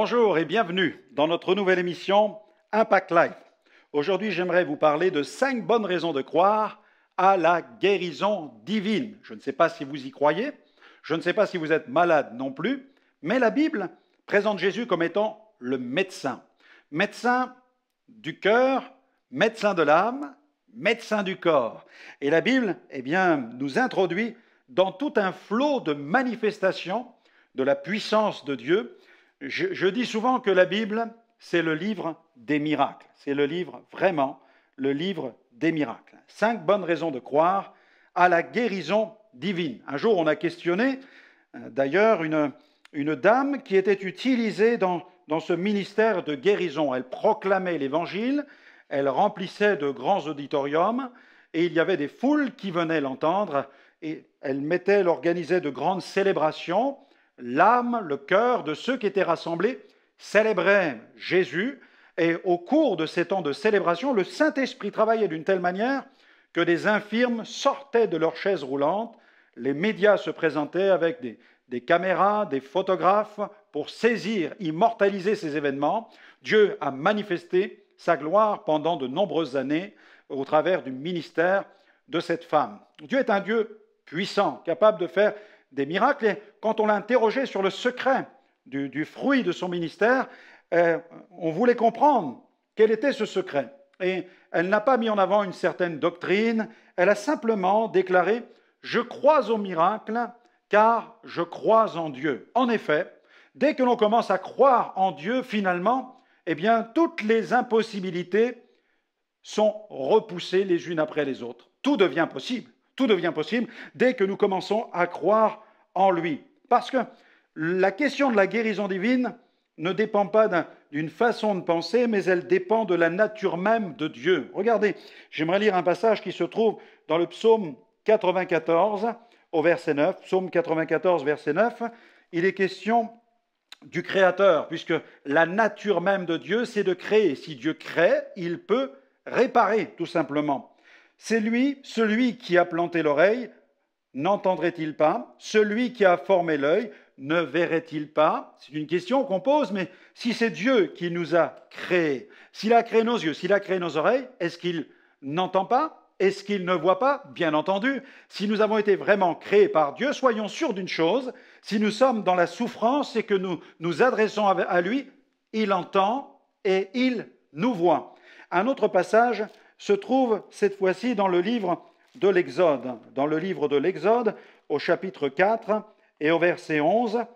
Bonjour et bienvenue dans notre nouvelle émission Impact Life. Aujourd'hui, j'aimerais vous parler de 5 bonnes raisons de croire à la guérison divine. Je ne sais pas si vous y croyez, je ne sais pas si vous êtes malade non plus, mais la Bible présente Jésus comme étant le médecin. Médecin du cœur, médecin de l'âme, médecin du corps. Et la Bible, nous introduit dans tout un flot de manifestations de la puissance de Dieu. Je dis souvent que la Bible, c'est le livre des miracles. C'est le livre, vraiment, le livre des miracles. 5 bonnes raisons de croire à la guérison divine. Un jour, on a questionné, d'ailleurs, une dame qui était utilisée dans ce ministère de guérison. Elle proclamait l'Évangile, elle remplissait de grands auditoriums, et il y avait des foules qui venaient l'entendre, et elle organisait de grandes célébrations. L'âme, le cœur de ceux qui étaient rassemblés célébraient Jésus, et au cours de ces temps de célébration, le Saint-Esprit travaillait d'une telle manière que des infirmes sortaient de leurs chaises roulantes, les médias se présentaient avec des caméras, des photographes pour saisir, immortaliser ces événements. Dieu a manifesté sa gloire pendant de nombreuses années au travers du ministère de cette femme. Dieu est un Dieu puissant, capable de faire des miracles, et quand on l'a interrogé sur le secret du fruit de son ministère, on voulait comprendre quel était ce secret. Et elle n'a pas mis en avant une certaine doctrine, elle a simplement déclaré « Je crois au miracle, car je crois en Dieu ». En effet, dès que l'on commence à croire en Dieu, finalement, toutes les impossibilités sont repoussées les unes après les autres. Tout devient possible. Tout devient possible dès que nous commençons à croire en lui. Parce que la question de la guérison divine ne dépend pas d'une façon de penser, mais elle dépend de la nature même de Dieu. Regardez, j'aimerais lire un passage qui se trouve dans le psaume 94, au verset 9. Psaume 94, verset 9. Il est question du Créateur, puisque la nature même de Dieu, c'est de créer. Si Dieu crée, il peut réparer, tout simplement. C'est lui, celui qui a planté l'oreille, n'entendrait-il pas? Celui qui a formé l'œil, ne verrait-il pas? C'est une question qu'on pose, mais si c'est Dieu qui nous a créés, s'il a créé nos yeux, s'il a créé nos oreilles, est-ce qu'il n'entend pas? Est-ce qu'il ne voit pas? Bien entendu. Si nous avons été vraiment créés par Dieu, soyons sûrs d'une chose, si nous sommes dans la souffrance et que nous nous adressons à lui, il entend et il nous voit. Un autre passage se trouve cette fois-ci dans le livre de l'Exode. Dans le livre de l'Exode, au chapitre 4 et au verset 11,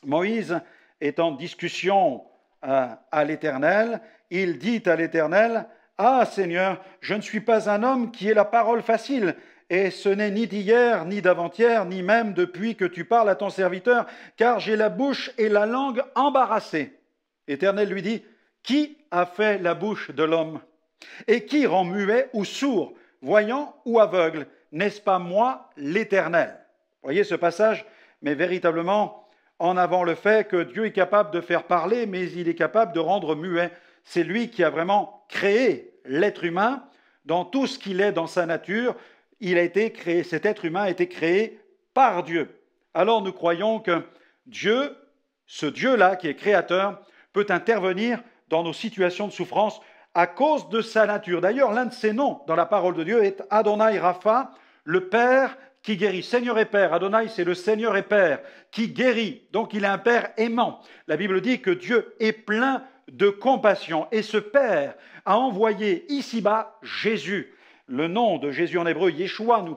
Moïse est en discussion à l'Éternel. Il dit à l'Éternel, « Ah Seigneur, je ne suis pas un homme qui ait la parole facile, et ce n'est ni d'hier, ni d'avant-hier, ni même depuis que tu parles à ton serviteur, car j'ai la bouche et la langue embarrassées. » L'Éternel lui dit, « Qui a fait la bouche de l'homme? Et qui rend muet ou sourd, voyant ou aveugle? N'est-ce pas moi, l'Éternel ?» Vous voyez ce passage, mais véritablement en avant le fait que Dieu est capable de faire parler, mais il est capable de rendre muet. C'est lui qui a vraiment créé l'être humain dans tout ce qu'il est dans sa nature. Il a été créé, cet être humain a été créé par Dieu. Alors nous croyons que Dieu, ce Dieu-là qui est créateur, peut intervenir dans nos situations de souffrance à cause de sa nature. D'ailleurs, l'un de ses noms dans la parole de Dieu est Adonai Rapha, le Père qui guérit. Seigneur et Père, Adonai, c'est le Seigneur et Père qui guérit. Donc il est un Père aimant. La Bible dit que Dieu est plein de compassion. Et ce Père a envoyé ici-bas Jésus. Le nom de Jésus en hébreu, Yeshua, nous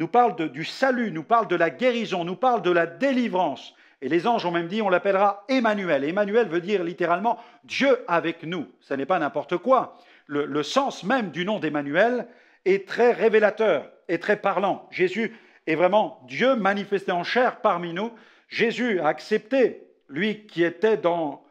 parle du salut, nous parle de la guérison, nous parle de la délivrance. Et les anges ont même dit, on l'appellera Emmanuel. Emmanuel veut dire littéralement Dieu avec nous. Ce n'est pas n'importe quoi. Le sens même du nom d'Emmanuel est très révélateur et très parlant. Jésus est vraiment Dieu manifesté en chair parmi nous. Jésus a accepté, lui qui est dans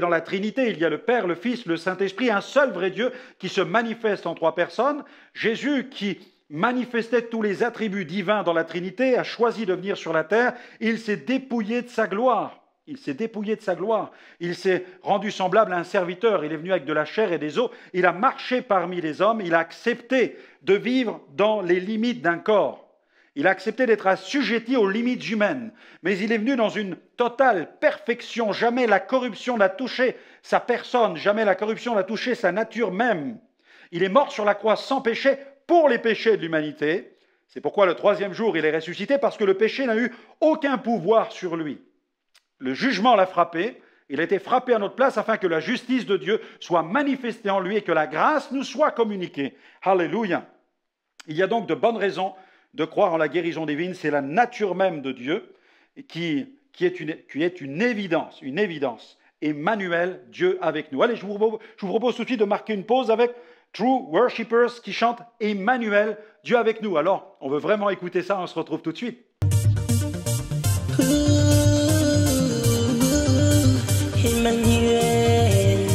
la Trinité. Il y a le Père, le Fils, le Saint-Esprit, un seul vrai Dieu qui se manifeste en 3 personnes. Jésus qui manifestait tous les attributs divins dans la Trinité, a choisi de venir sur la terre, il s'est dépouillé de sa gloire. Il s'est dépouillé de sa gloire. Il s'est rendu semblable à un serviteur. Il est venu avec de la chair et des os. Il a marché parmi les hommes. Il a accepté de vivre dans les limites d'un corps. Il a accepté d'être assujetti aux limites humaines, mais il est venu dans une totale perfection. Jamais la corruption n'a touché sa personne, jamais la corruption n'a touché sa nature même. Il est mort sur la croix sans péché pour les péchés de l'humanité. C'est pourquoi le troisième jour, il est ressuscité, parce que le péché n'a eu aucun pouvoir sur lui. Le jugement l'a frappé, il a été frappé à notre place afin que la justice de Dieu soit manifestée en lui et que la grâce nous soit communiquée. Alléluia. Il y a donc de bonnes raisons de croire en la guérison divine. C'est la nature même de Dieu qui est une évidence, une évidence. Emmanuel, Dieu avec nous. Allez, je vous propose tout de suite de marquer une pause avec True Worshippers qui chantent Emmanuel, Dieu avec nous. Alors, on veut vraiment écouter ça, on se retrouve tout de suite. Emmanuel,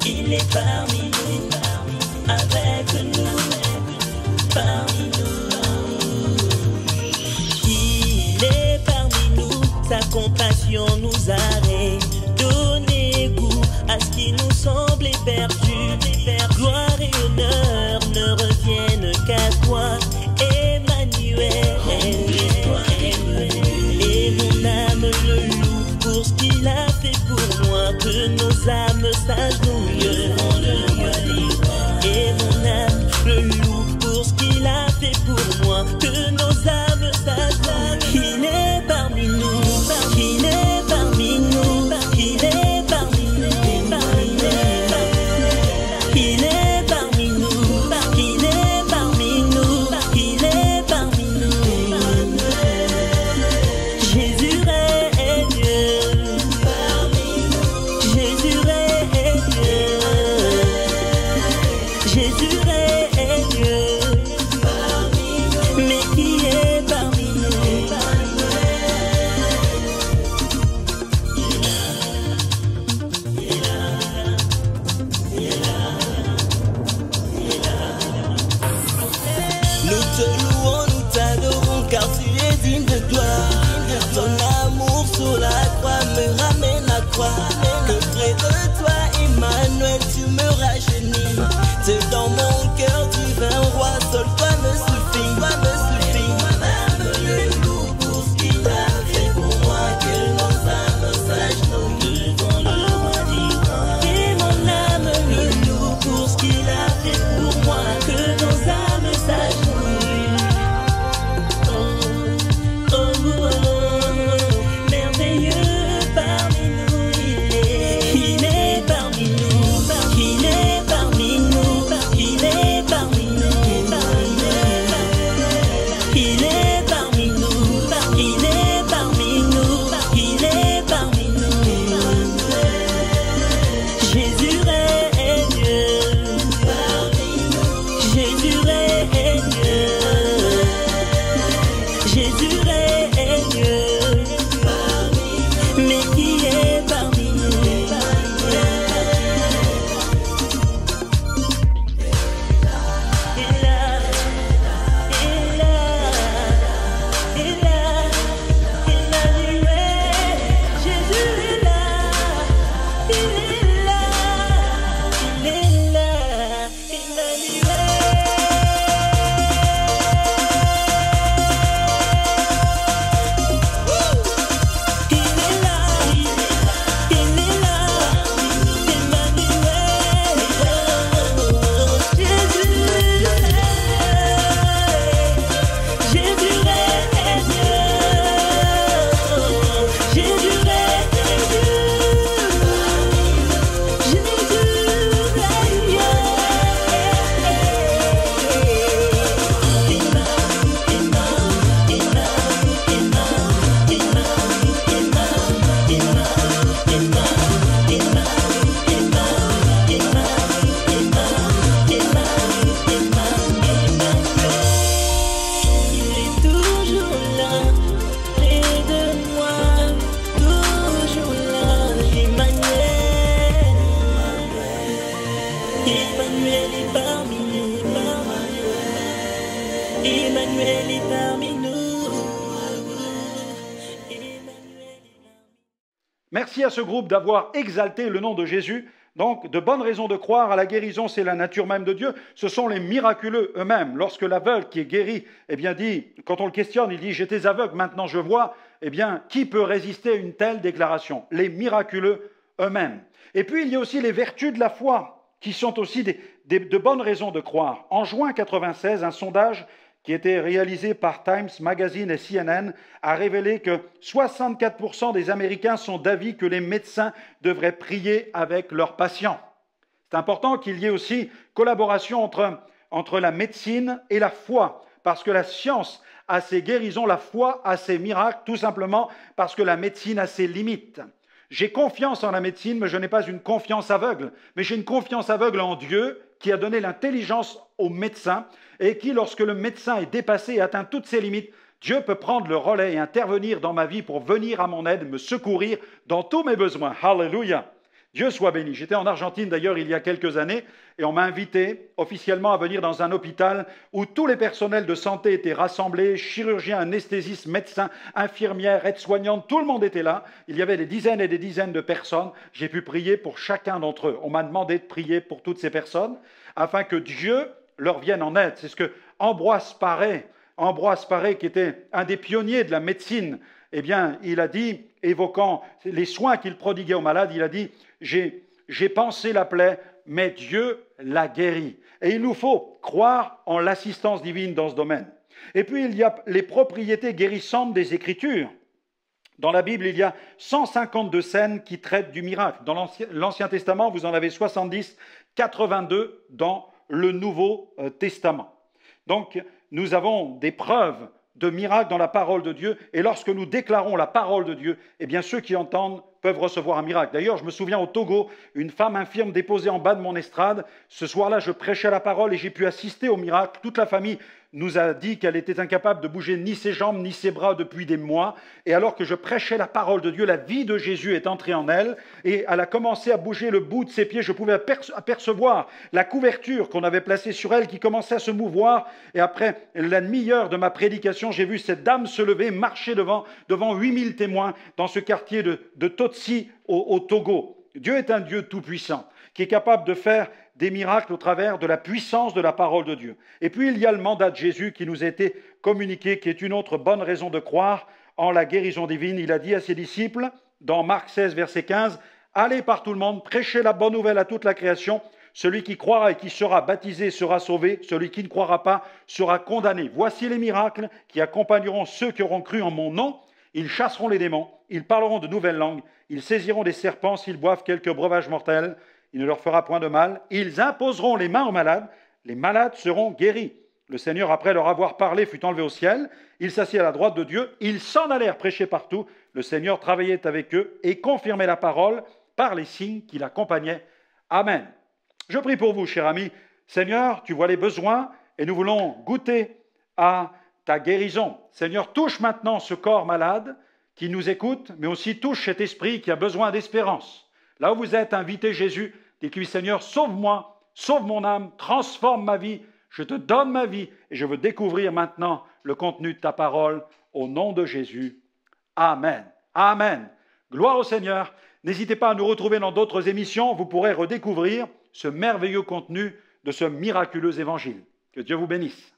il est parmi nous, avec nous, parmi nous. Il est parmi nous, sa compassion nous a donné goût à ce qui nous semblait perdu. Gloire et honneur ne reviennent qu'à toi, Emmanuel. Et mon âme le loue pour ce qu'il a fait pour moi, que nos âmes s'agenouillent. Et mon âme le loue pour ce qu'il a fait pour moi, que nos âmes s'agenouillent. Il est parmi nous, il est parmi nous, il est parmi nous. Il est parmi nous, il est parmi nous, il est parmi nous. Jésus règne, Jésus règne, Jésus règne, mais qui est parmi nous? Nous te louons, nous t'adorons, car tu es digne de gloire. Ton amour sur la croix me ramène à croire que près de toi, Emmanuel, tu me rajeunis. C'est dans mon cœur, tu veux un roi, seul toi me suffit, toi me suffit. Mon âme le loue pour ce qu'il a fait pour moi, que nos âmes s'agenouillent devant le roi divin. Et mon âme le loue pour ce qu'il a fait pour moi, que nos âmes s'agenouillent. Merveilleux parmi nous, il est parmi nous, il est parmi nous, il est parmi nous, il est parmi nous, il est parmi nous, il est parmi nous. Jésus règne, Jésus règne, Jésus règne, mais qui est parmi nous? Il est là, Emmanuel, Jésus est là, il est là, Emmanuel. Emmanuel est parmi nous, Emmanuel est parmi nous, Emmanuel est parmi nous. Merci à ce groupe d'avoir exalté le nom de Jésus Donc, de bonnes raisons de croire à la guérison, c'est la nature même de Dieu. Ce sont les miraculeux eux-mêmes. Lorsque l'aveugle qui est guéri, eh bien dit, quand on le questionne, il dit « J'étais aveugle, maintenant je vois », eh bien, qui peut résister à une telle déclaration? Les miraculeux eux-mêmes. Et puis, il y a aussi les vertus de la foi, qui sont aussi de bonnes raisons de croire. En juin 1996, un sondage qui était réalisé par Times Magazine et CNN a révélé que 64% des Américains sont d'avis que les médecins devraient prier avec leurs patients. C'est important qu'il y ait aussi collaboration entre la médecine et la foi, parce que la science a ses guérisons, la foi a ses miracles, tout simplement parce que la médecine a ses limites. J'ai confiance en la médecine, mais je n'ai pas une confiance aveugle, mais j'ai une confiance aveugle en Dieu qui a donné l'intelligence aux médecins et qui, lorsque le médecin est dépassé et atteint toutes ses limites, Dieu peut prendre le relais et intervenir dans ma vie pour venir à mon aide, me secourir dans tous mes besoins. Alléluia! Dieu soit béni. J'étais en Argentine d'ailleurs il y a quelques années et on m'a invité officiellement à venir dans un hôpital où tous les personnels de santé étaient rassemblés, chirurgiens, anesthésistes, médecins, infirmières, aides-soignantes, tout le monde était là. Il y avait des dizaines et des dizaines de personnes. J'ai pu prier pour chacun d'entre eux. On m'a demandé de prier pour toutes ces personnes afin que Dieu leur vienne en aide. C'est ce que Ambroise Paré, qui était un des pionniers de la médecine, eh bien, il a dit, évoquant les soins qu'il prodiguait aux malades, il a dit « J'ai pansé la plaie, mais Dieu l'a guérie. » Et il nous faut croire en l'assistance divine dans ce domaine. Et puis, il y a les propriétés guérissantes des Écritures. Dans la Bible, il y a 152 scènes qui traitent du miracle. Dans l'Ancien Testament, vous en avez 70, 82 dans le Nouveau Testament. Donc, nous avons des preuves de miracles dans la parole de Dieu, et lorsque nous déclarons la parole de Dieu, eh bien ceux qui entendent peuvent recevoir un miracle. D'ailleurs, je me souviens au Togo, une femme infirme déposée en bas de mon estrade. Ce soir-là, je prêchais la parole et j'ai pu assister au miracle. Toute la famille nous a dit qu'elle était incapable de bouger ni ses jambes ni ses bras depuis des mois. Et alors que je prêchais la parole de Dieu, la vie de Jésus est entrée en elle et elle a commencé à bouger le bout de ses pieds. Je pouvais apercevoir la couverture qu'on avait placée sur elle qui commençait à se mouvoir. Et après la demi-heure de ma prédication, j'ai vu cette dame se lever, marcher devant 8000 témoins dans ce quartier de Totsi au Togo. Dieu est un Dieu tout-puissant qui est capable de faire des miracles au travers de la puissance de la parole de Dieu. Et puis il y a le mandat de Jésus qui nous a été communiqué, qui est une autre bonne raison de croire en la guérison divine. Il a dit à ses disciples, dans Marc 16, verset 15, « Allez par tout le monde, prêchez la bonne nouvelle à toute la création. Celui qui croira et qui sera baptisé sera sauvé, celui qui ne croira pas sera condamné. Voici les miracles qui accompagneront ceux qui auront cru en mon nom. Ils chasseront les démons, ils parleront de nouvelles langues, ils saisiront des serpents s'ils boivent quelques breuvages mortels. Il ne leur fera point de mal. Ils imposeront les mains aux malades. Les malades seront guéris. » Le Seigneur, après leur avoir parlé, fut enlevé au ciel. Il s'assit à la droite de Dieu. Ils s'en allèrent prêcher partout. Le Seigneur travaillait avec eux et confirmait la parole par les signes qui l'accompagnaient. Amen. Je prie pour vous, cher ami. Seigneur, tu vois les besoins et nous voulons goûter à ta guérison. Seigneur, touche maintenant ce corps malade qui nous écoute, mais aussi touche cet esprit qui a besoin d'espérance. Là où vous êtes, invitez Jésus, dites-lui, Seigneur, sauve-moi, sauve mon âme, transforme ma vie, je te donne ma vie et je veux découvrir maintenant le contenu de ta parole au nom de Jésus. Amen. Amen. Gloire au Seigneur. N'hésitez pas à nous retrouver dans d'autres émissions, vous pourrez redécouvrir ce merveilleux contenu de ce miraculeux évangile. Que Dieu vous bénisse.